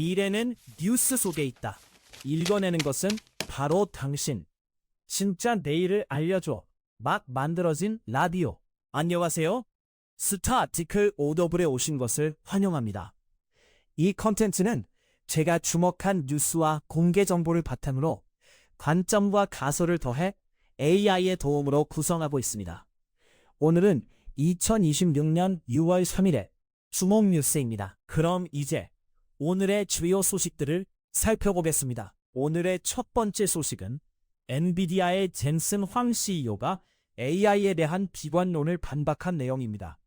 미래는 뉴스 속에 있다. 읽어내는 것은 바로 당신. 진짜 내일을 알려줘. 막 만들어진 라디오. 안녕하세요. 스타 아티클 오더블에 오신 것을 환영합니다. 이 컨텐츠는 제가 주목한 뉴스와 공개 정보를 바탕으로 관점과 가설을 더해 AI의 도움으로 구성하고 있습니다. 오늘은 2026년 6월 3일의 주목 뉴스입니다. 그럼 이제 오늘의 주요 소식들을 살펴보겠습니다. 오늘의 첫 번째 소식은 엔비디아의 젠슨 황 CEO가 AI에 대한 비관론을 반박한 내용입니다.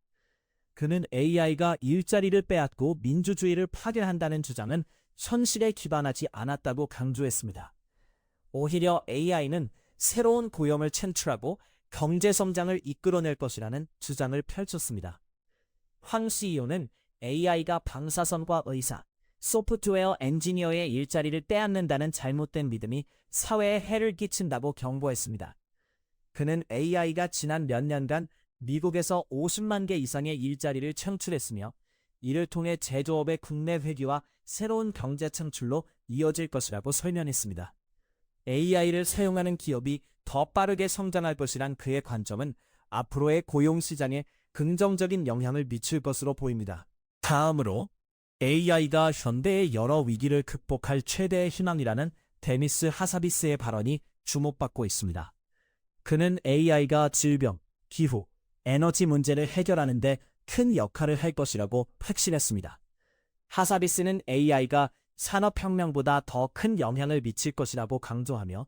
그는 AI가 일자리를 빼앗고 민주주의를 파괴한다는 주장은 현실에 기반하지 않았다고 강조했습니다. 오히려 AI는 새로운 고용을 창출하고 경제 성장을 이끌어낼 것이라는 주장을 펼쳤습니다. 황 CEO는 AI가 방사선과 의사, 소프트웨어 엔지니어의 일자리를 빼앗는다는 잘못된 믿음이 사회에 해를 끼친다고 경고했습니다. 그는 AI가 지난 몇 년간 미국에서 50만 개 이상의 일자리를 창출했으며 이를 통해 제조업의 국내 회귀와 새로운 경제 창출로 이어질 것이라고 설명했습니다. AI를 사용하는 기업이 더 빠르게 성장할 것이란 그의 관점은 앞으로의 고용시장에 긍정적인 영향을 미칠 것으로 보입니다. 다음으로 AI가 현대의 여러 위기를 극복할 최대의 희망이라는 데니스 하사비스의 발언이 주목받고 있습니다. 그는 AI가 질병, 기후, 에너지 문제를 해결하는 데 큰 역할을 할 것이라고 확신했습니다. 하사비스는 AI가 산업혁명보다 더 큰 영향을 미칠 것이라고 강조하며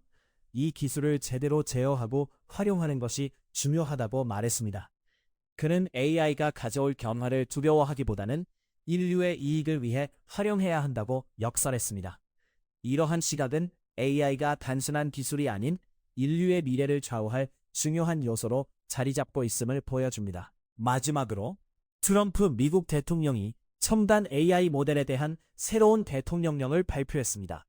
이 기술을 제대로 제어하고 활용하는 것이 중요하다고 말했습니다. 그는 AI가 가져올 변화를 두려워하기보다는 인류의 이익을 위해 활용해야 한다고 역설했습니다. 이러한 시각은 AI가 단순한 기술이 아닌 인류의 미래를 좌우할 중요한 요소로 자리 잡고 있음을 보여줍니다. 마지막으로 트럼프 미국 대통령이 첨단 AI 모델에 대한 새로운 대통령령을 발표했습니다.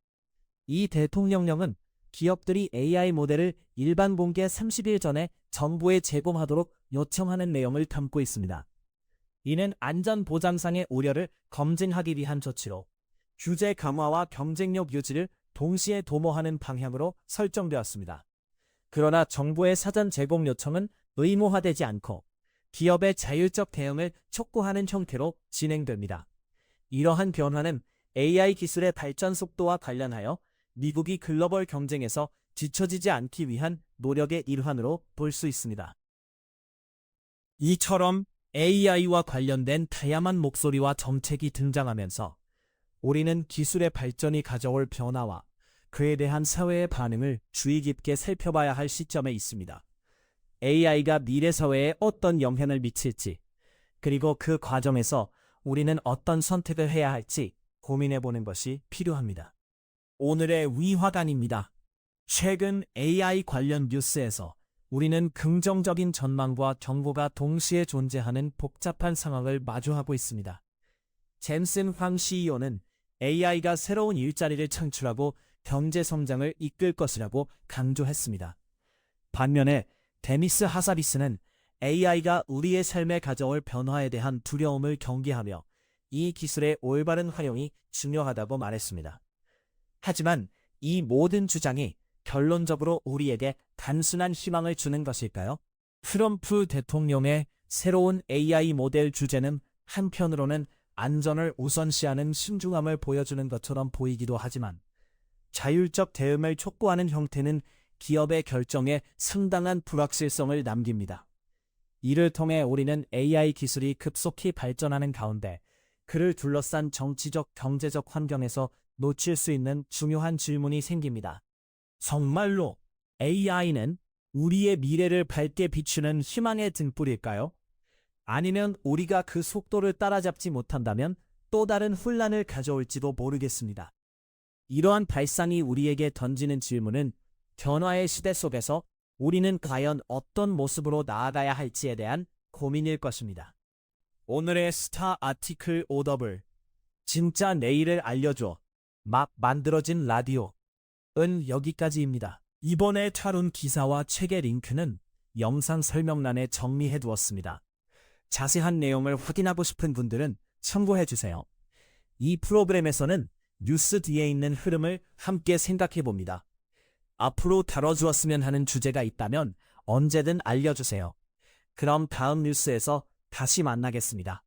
이 대통령령은 기업들이 AI 모델을 일반 공개 30일 전에 정부에 제공하도록 요청하는 내용을 담고 있습니다. 이는 안전보장상의 우려를 검증하기 위한 조치로 규제 강화와 경쟁력 유지를 동시에 도모하는 방향으로 설정되었습니다. 그러나 정부의 사전 제공 요청은 의무화되지 않고 기업의 자율적 대응을 촉구하는 형태로 진행됩니다. 이러한 변화는 AI 기술의 발전 속도와 관련하여 미국이 글로벌 경쟁에서 뒤처지지 않기 위한 노력의 일환으로 볼 수 있습니다. 이처럼 AI와 관련된 다양한 목소리와 정책이 등장하면서 우리는 기술의 발전이 가져올 변화와 그에 대한 사회의 반응을 주의 깊게 살펴봐야 할 시점에 있습니다. AI가 미래 사회에 어떤 영향을 미칠지, 그리고 그 과정에서 우리는 어떤 선택을 해야 할지 고민해보는 것이 필요합니다. 오늘의 위화관입니다. 최근 AI 관련 뉴스에서 우리는 긍정적인 전망과 경고가 동시에 존재하는 복잡한 상황을 마주하고 있습니다. 젠슨 황 CEO는 AI가 새로운 일자리를 창출하고 경제 성장을 이끌 것이라고 강조했습니다. 반면에 데니스 하사비스는 AI가 우리의 삶에 가져올 변화에 대한 두려움을 경계하며 이 기술의 올바른 활용이 중요하다고 말했습니다. 하지만 이 모든 주장이 결론적으로 우리에게 단순한 희망을 주는 것일까요? 트럼프 대통령의 새로운 AI 모델 주제는 한편으로는 안전을 우선시하는 신중함을 보여주는 것처럼 보이기도 하지만 자율적 대응을 촉구하는 형태는 기업의 결정에 상당한 불확실성을 남깁니다. 이를 통해 우리는 AI 기술이 급속히 발전하는 가운데 그를 둘러싼 정치적, 경제적 환경에서 놓칠 수 있는 중요한 질문이 생깁니다. 정말로 AI는 우리의 미래를 밝게 비추는 희망의 등불일까요? 아니면 우리가 그 속도를 따라잡지 못한다면 또 다른 혼란을 가져올지도 모르겠습니다. 이러한 발상이 우리에게 던지는 질문은 변화의 시대 속에서 우리는 과연 어떤 모습으로 나아가야 할지에 대한 고민일 것입니다. 오늘의 스타 아티클 오더블, 진짜 내일을 알려줘. 막 만들어진 라디오은 여기까지입니다. 이번에 다룬 기사와 책의 링크는 영상 설명란에 정리해 두었습니다. 자세한 내용을 확인하고 싶은 분들은 참고해 주세요. 이 프로그램에서는 뉴스 뒤에 있는 흐름을 함께 생각해 봅니다. 앞으로 다뤄주었으면 하는 주제가 있다면 언제든 알려주세요. 그럼 다음 뉴스에서 다시 만나겠습니다.